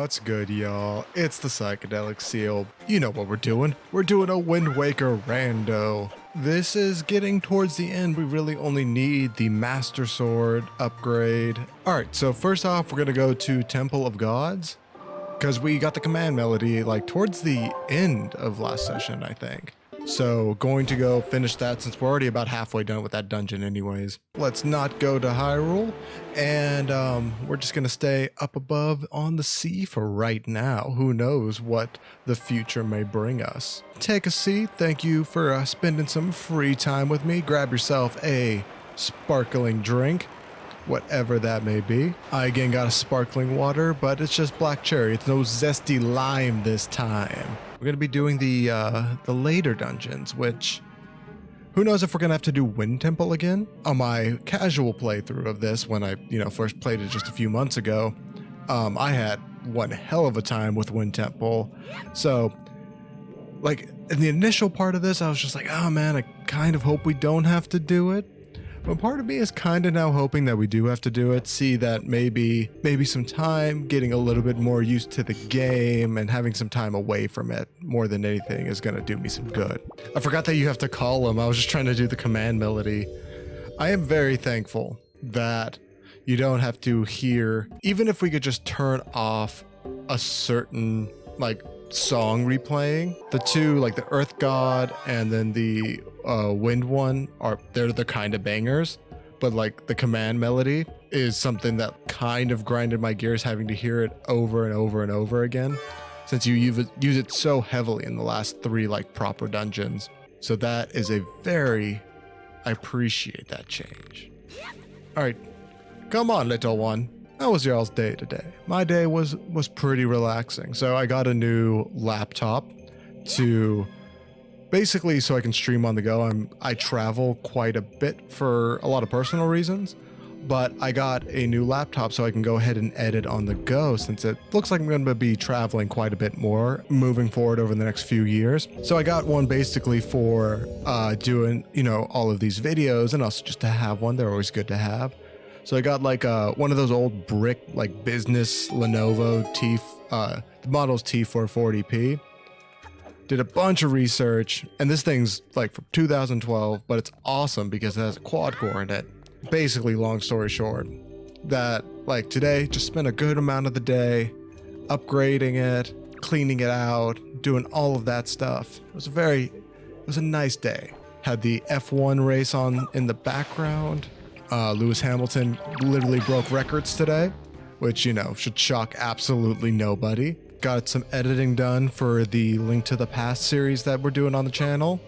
What's good, y'all? It's the Psychedelic Seal. You know what we're doing. We're doing a Wind Waker Rando. This is getting towards the end. We really only need the Master Sword upgrade. Alright, so first off, we're going to go to Temple of Gods. Because we got the command melody like towards the end of last session, I think. So going to go finish that since we're already about halfway done with that dungeon anyways. Let's not go to Hyrule, and we're just going to stay up above on the sea for right now. Who knows what the future may bring us. Take a seat. Thank you for spending some free time with me. Grab yourself a sparkling drink, whatever that may be. I again got a sparkling water, but it's just black cherry. It's no zesty lime this time. We're going to be doing the later dungeons, which who knows if we're going to have to do Wind Temple again. On my casual playthrough of this, when I first played it just a few months ago, I had one hell of a time with Wind Temple. So like in the initial part of this, I was just like, oh man, I kind of hope we don't have to do it. But part of me is kind of now hoping that we do have to do it, see that maybe some time getting a little bit more used to the game and having some time away from it more than anything is going to do me some good. I forgot that you have to call them. I was just trying to do the command melody. I am very thankful that you don't have to hear, even if we could just turn off a certain like song replaying. The two, like the Earth God and then the Wind one, they're the kind of bangers, but like the command melody is something that kind of grinded my gears, having to hear it over and over and over again, since you use it so heavily in the last three like proper dungeons. So that is I appreciate that change. All right, come on, little one. How was y'all's day today? My day was pretty relaxing. So I got a new laptop to basically so I can stream on the go. I travel quite a bit for a lot of personal reasons, but I got a new laptop so I can go ahead and edit on the go, since it looks like I'm going to be traveling quite a bit more moving forward over the next few years. So I got one basically for doing, all of these videos, and also just to have one. They're always good to have. So I got like one of those old brick like business Lenovo the model's T440p. Did a bunch of research, and this thing's like from 2012, but it's awesome because it has a quad core in it. Basically, long story short, that like today just spent a good amount of the day upgrading it, cleaning it out, doing all of that stuff. It was a nice day. Had the F1 race on in the background. Lewis Hamilton literally broke records today, which, should shock absolutely nobody. Got some editing done for the Link to the Past series that we're doing on the channel.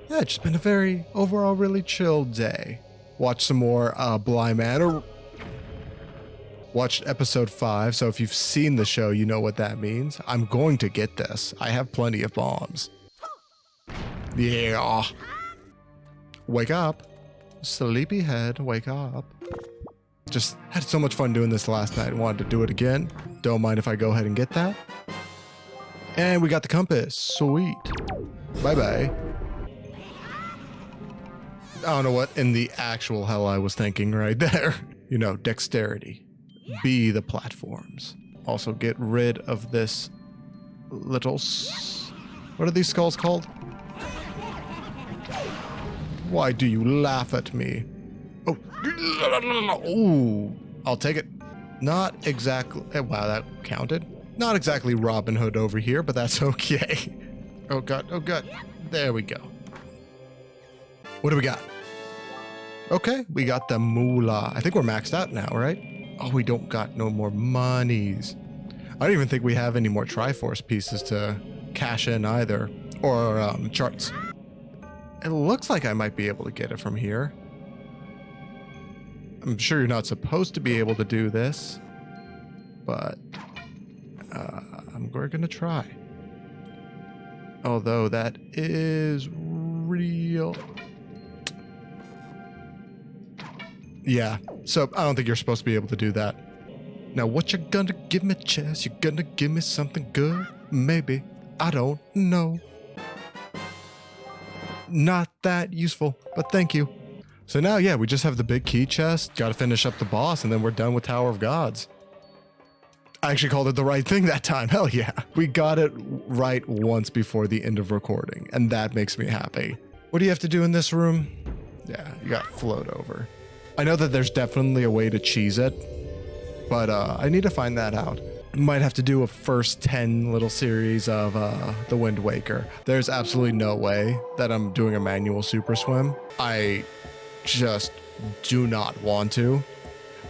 Yeah, it's just been a very, overall, really chill day. Watched some more Blind Manor. Watched episode 5, so if you've seen the show, you know what that means. I'm going to get this. I have plenty of bombs. Yeah. Wake up. Sleepyhead, wake up. Just had so much fun doing this last night. Wanted to do it again. Don't mind if I go ahead and get that. And we got the compass. Sweet. Bye-bye. I don't know what in the actual hell I was thinking right there. Dexterity. B the platforms. Also get rid of this little... What are these skulls called? Why do you laugh at me? Oh, ooh, I'll take it. Not exactly. Wow, that counted. Not exactly Robin Hood over here, but that's okay. Oh god, oh god. There we go. What do we got? Okay, we got the moolah. I think we're maxed out now, right? Oh, we don't got no more monies. I don't even think we have any more Triforce pieces to cash in either, or charts. It looks like I might be able to get it from here. I'm sure you're not supposed to be able to do this, but we're gonna try. Although that is real. Yeah, so I don't think you're supposed to be able to do that. Now what you gonna give me, Chess? You gonna give me something good? Maybe. I don't know. Not that useful, but thank you. So now, yeah, we just have the big key chest. Got to finish up the boss, and then we're done with Tower of Gods. I actually called it the right thing that time. Hell yeah. We got it right once before the end of recording, and that makes me happy. What do you have to do in this room? Yeah, you got to float over. I know that there's definitely a way to cheese it, but I need to find that out. Might have to do a first 10 little series of the Wind Waker. There's absolutely no way that I'm doing a manual super swim. I just do not want to,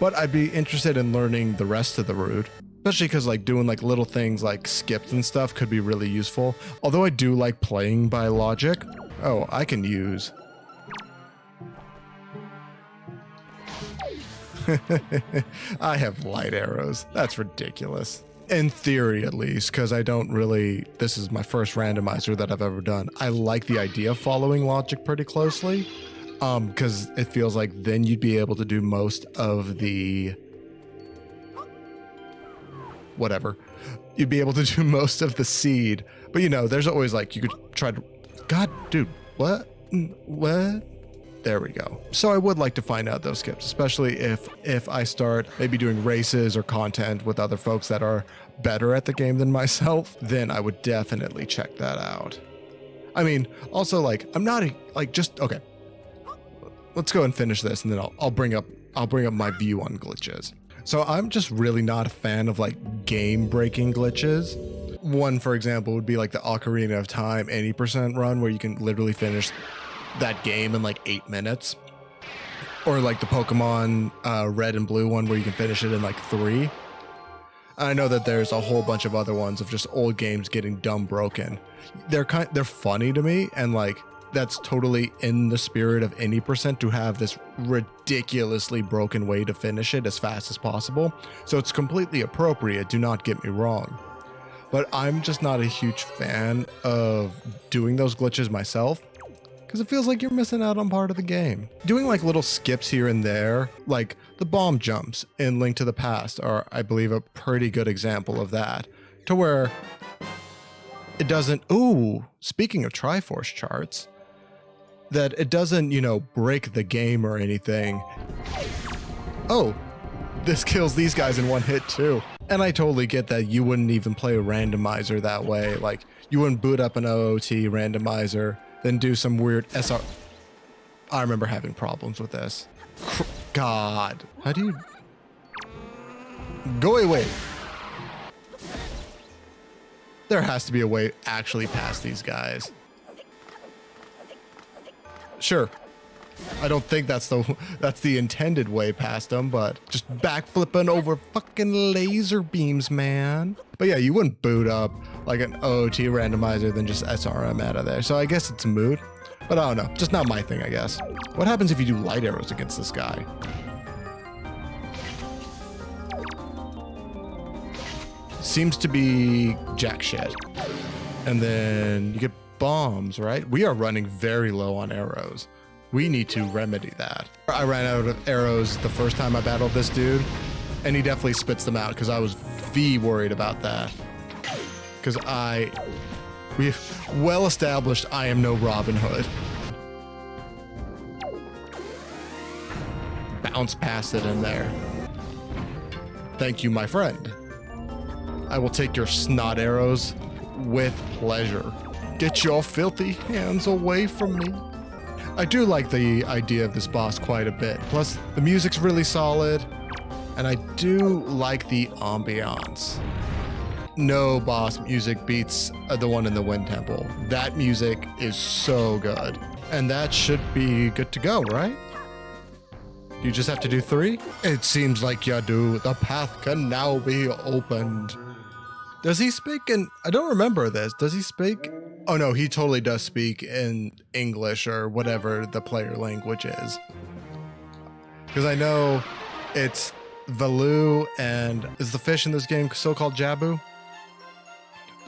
but I'd be interested in learning the rest of the route, especially because like doing like little things like skips and stuff could be really useful. Although I do like playing by logic. Oh, I can use. I have light arrows. That's ridiculous. In theory, at least, because I don't really, this is my first randomizer that I've ever done. I like the idea of following logic pretty closely, because it feels like then you'd be able to do most of the, whatever. You'd be able to do most of the seed, but you know, there's always like, you could try to, God, dude, what? There we go. So I would like to find out those skips, especially if I start maybe doing races or content with other folks that are better at the game than myself, then I would definitely check that out. I mean, also like, I'm not just, okay, let's go and finish this and then I'll bring up my view on glitches. So I'm just really not a fan of like game breaking glitches. One, for example, would be like the Ocarina of Time 80% run where you can literally finish that game in like 8 minutes, or like the Pokemon Red and Blue one where you can finish it in like 3. I know that there's a whole bunch of other ones of just old games getting dumb broken. They're funny to me, and like that's totally in the spirit of 80% to have this ridiculously broken way to finish it as fast as possible. So it's completely appropriate, do not get me wrong. But I'm just not a huge fan of doing those glitches myself, because it feels like you're missing out on part of the game. Doing like little skips here and there, like the bomb jumps in Link to the Past are, I believe, a pretty good example of that, to where it doesn't, ooh, speaking of Triforce charts, that it doesn't, you know, break the game or anything. Oh, this kills these guys in one hit too. And I totally get that you wouldn't even play a randomizer that way. Like, you wouldn't boot up an OOT randomizer, then do some weird SR. I remember having problems with this. God, how do you go away? There has to be a way actually past these guys. Sure. I don't think that's the intended way past them, but just backflipping over fucking laser beams, man. But yeah, you wouldn't boot up like an OOT randomizer then just SRM out of there. So I guess it's moot, but I don't know. Just not my thing, I guess. What happens if you do light arrows against this guy? Seems to be jack shit. And then you get bombs, right? We are running very low on arrows. We need to remedy that. I ran out of arrows the first time I battled this dude, and he definitely spits them out because I was worried about that. Because we've well established I am no Robin Hood. Bounce past it in there. Thank you, my friend. I will take your snot arrows with pleasure. Get your filthy hands away from me. I do like the idea of this boss quite a bit. Plus, the music's really solid, and I do like the ambiance. No boss music beats the one in the Wind Temple. That music is so good. And that should be good to go, right? You just have to do 3? It seems like you do. The path can now be opened. Does he speak in... I don't remember this. Does he speak... Oh no, he totally does speak in English or whatever the player language is. Because I know it's Valu and is the fish in this game so-called Jabu?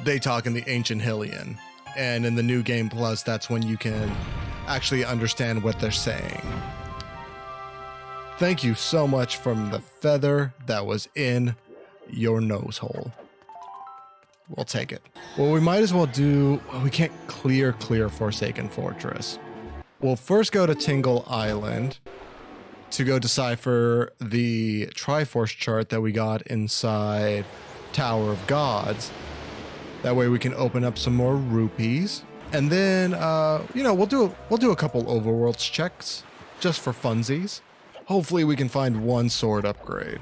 They talk in the ancient Hylian. And in the new game plus, that's when you can actually understand what they're saying. Thank you so much from the feather that was in your nose hole. We'll take it. Well, we might as well do... Well, we can't clear Forsaken Fortress. We'll first go to Tingle Island to go decipher the Triforce chart that we got inside Tower of Gods. That way we can open up some more rupees. And then, you know, we'll do a couple overworlds checks just for funsies. Hopefully we can find one sword upgrade.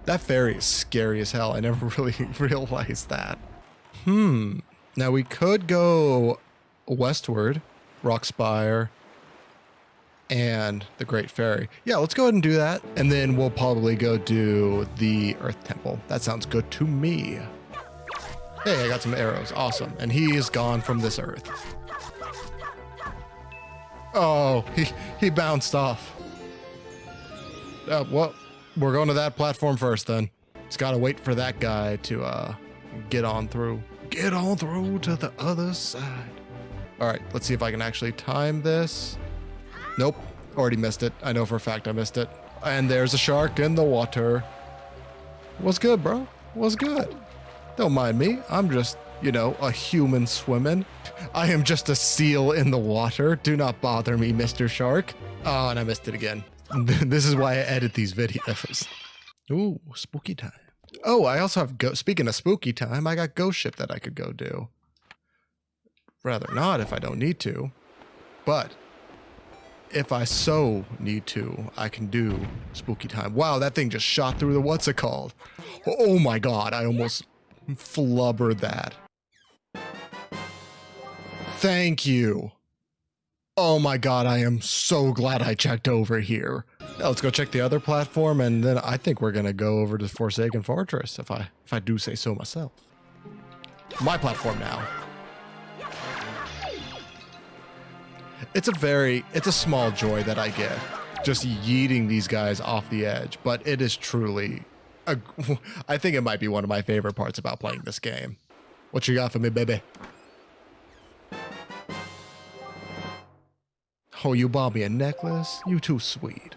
That fairy is scary as hell. I never really realized that. Now we could go westward, Rockspire, and the Great Fairy. Yeah, let's go ahead and do that. And then we'll probably go do the Earth Temple. That sounds good to me. Hey, I got some arrows. Awesome. And he is gone from this earth. Oh, he bounced off. Well, we're going to that platform first then. Just gotta wait for that guy to get on through. Get on through to the other side. All right, let's see if I can actually time this. Nope, already missed it. I know for a fact I missed it. And there's a shark in the water. What's good, bro? What's good? Don't mind me. I'm just, you know, a human swimming. I am just a seal in the water. Do not bother me, Mr. Shark. Oh, and I missed it again. This is why I edit these videos. Ooh, spooky time. Oh, I also have speaking of spooky time, I got ghost ship that I could go do. Rather not if I don't need to. But if I so need to, I can do spooky time. Wow, that thing just shot through the what's it called? Oh my god, I almost flubbered that. Thank you. Oh my god, I am so glad I checked over here. Now let's go check the other platform, and then I think we're gonna go over to Forsaken Fortress, if I do say so myself. My platform now. It's a small joy that I get, just yeeting these guys off the edge, but it is truly, I think it might be one of my favorite parts about playing this game. What you got for me, baby? Oh, you bought me a necklace? You too sweet.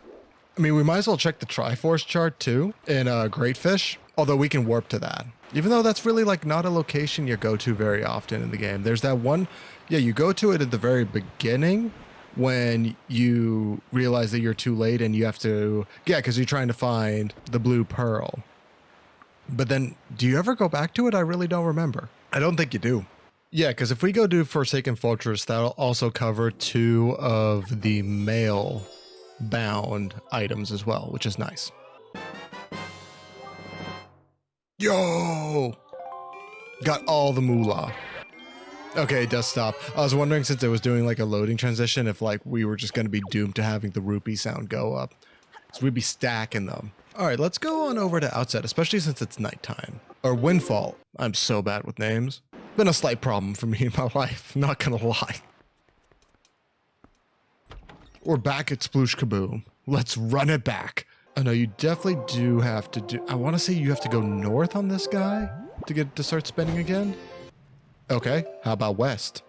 I mean, we might as well check the Triforce chart too in Great Fish, although we can warp to that. Even though that's really like not a location you go to very often in the game. There's that one, yeah, you go to it at the very beginning when you realize that you're too late and you have to, yeah, because you're trying to find the blue pearl. But then, do you ever go back to it? I really don't remember. I don't think you do. Yeah, because if we go do Forsaken Fortress, that'll also cover 2 of the mail bound items as well, which is nice. Yo! Got all the moolah. Okay, it does stop. I was wondering, since it was doing like a loading transition, if like we were just going to be doomed to having the rupee sound go up. So we'd be stacking them. All right, let's go on over to Outset, especially since it's nighttime. Or Windfall. I'm so bad with names. Been a slight problem for me in my life, not gonna lie. We're back at Sploosh Kaboom. Let's run it back. Oh no, you definitely do have to do, I want to say you have to go north on this guy to start spinning again. Okay, how about west?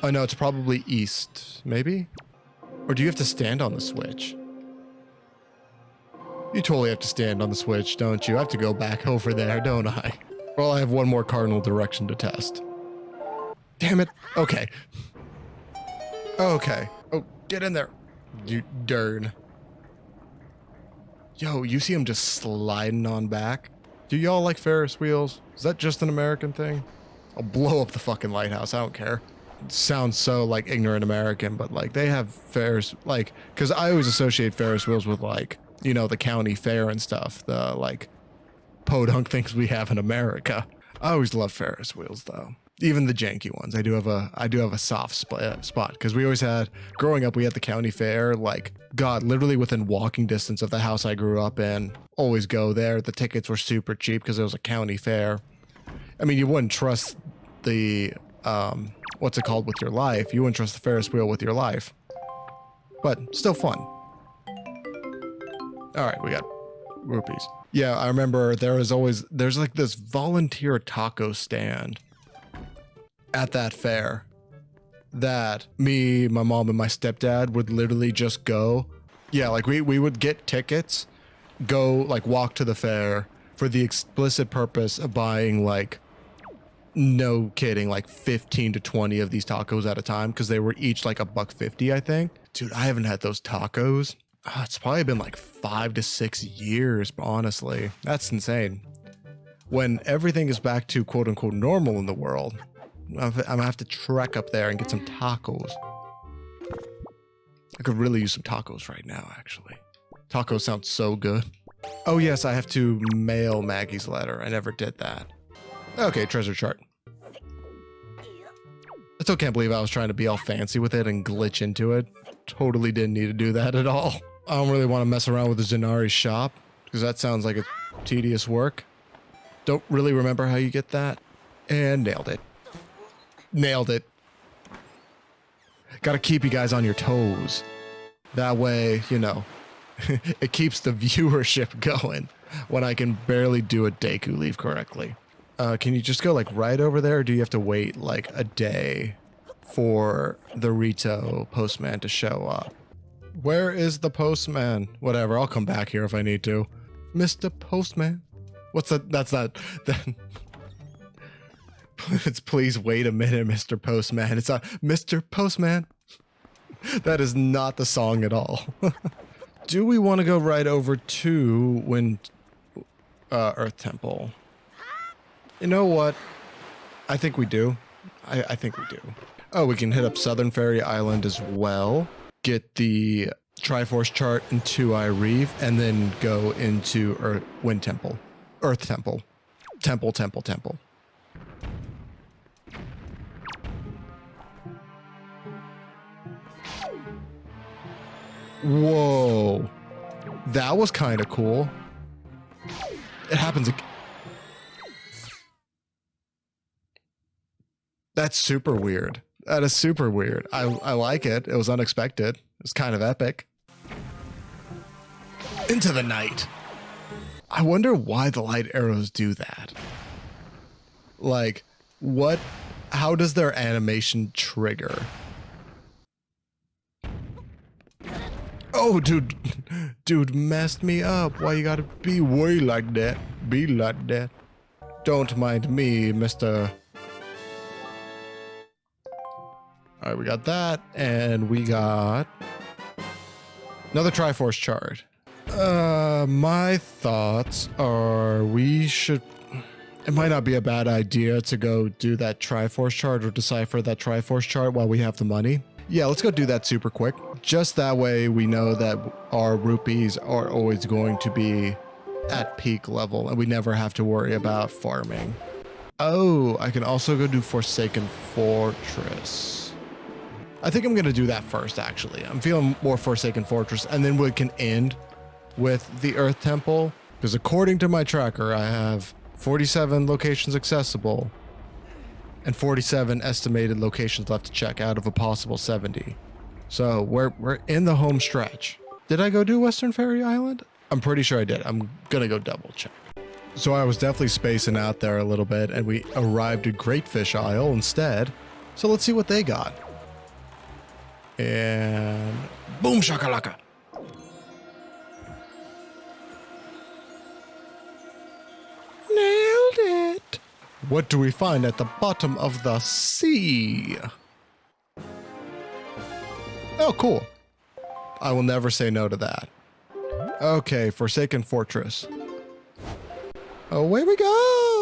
Oh no, it's probably east, maybe? Or do you have to stand on the switch? You totally have to stand on the switch, don't you? I have to go back over there, don't I? Well, I have one more cardinal direction to test. Damn it. Okay. Okay. Oh, get in there. You darn. Yo, you see him just sliding on back? Do y'all like Ferris wheels? Is that just an American thing? I'll blow up the fucking lighthouse. I don't care. It sounds so like ignorant American, but like they have Ferris, like, because I always associate Ferris wheels with like, you know, the county fair and stuff. The like podunk things we have in America. I always love Ferris wheels though. Even the janky ones. I do have a soft spot because we always had, growing up, we had the county fair, like, God, literally within walking distance of the house I grew up in. Always go there. The tickets were super cheap because it was a county fair. I mean, you wouldn't trust the, what's it called, with your life. You wouldn't trust the Ferris wheel with your life. But still fun. All right, we got rupees. Yeah, I remember there's like this volunteer taco stand at that fair that me, my mom, and my stepdad would literally just go. Yeah, like we would get tickets, go like walk to the fair for the explicit purpose of buying like, no kidding, like 15 to 20 of these tacos at a time because they were each like $1.50, I think. Dude, I haven't had those tacos. It's probably been like 5 to 6 years, honestly. That's insane. When everything is back to quote unquote normal in the world, I'm gonna have to trek up there and get some tacos. I could really use some tacos right now, actually. Tacos sound so good. Oh yes, I have to mail Maggie's letter. I never did that. Okay, treasure chart. I still can't believe I was trying to be all fancy with it and glitch into it. Totally didn't need to do that at all. I don't really want to mess around with the Zanari's shop because that sounds like a tedious work. Don't really remember how you get that. And nailed it. Nailed it. Gotta keep you guys on your toes. That way, you know, it keeps the viewership going when I can barely do a Deku leaf correctly. Can you just go like right over there, or do you have to wait like a day for the Rito postman to show up? Where is the postman? Whatever, I'll come back here if I need to. Mr. Postman. What's that? That's not that. It's please wait a minute, Mr. Postman. It's not Mr. Postman. That is not the song at all. Do we want to go right over to Earth Temple? You know what? I think we do. I think we do. Oh, we can hit up Southern Fairy Island as well. Get the Triforce chart in 2-Eye Reef, and then go into Earth Temple. Temple. Whoa. That was kind of cool. It happens again. That's super weird. That is super weird. I like it. It was unexpected. It's kind of epic. Into the night. I wonder why the light arrows do that. Like, what? How does their animation trigger? Oh, dude messed me up. Why you gotta be way like that? Be like that. Don't mind me, Mr. All right, we got that, and we got another Triforce chart. My thoughts are it might not be a bad idea to go do that Triforce chart or decipher that Triforce chart while we have the money. Yeah, let's go do that super quick. Just that way we know that our rupees are always going to be at peak level and we never have to worry about farming. Oh, I can also go do Forsaken Fortress. I think I'm going to do that first, actually. I'm feeling more Forsaken Fortress, and then we can end with the Earth Temple, because according to my tracker, I have 47 locations accessible and 47 estimated locations left to check out of a possible 70. So we're in the home stretch. Did I go do Western Fairy Island? I'm pretty sure I did. I'm going to go double check. So I was definitely spacing out there a little bit, and we arrived at Great Fish Isle instead. So let's see what they got. And boom shakalaka. Nailed it. What do we find at the bottom of the sea? Oh, cool. I will never say no to that. Okay, Forsaken Fortress. Away we go.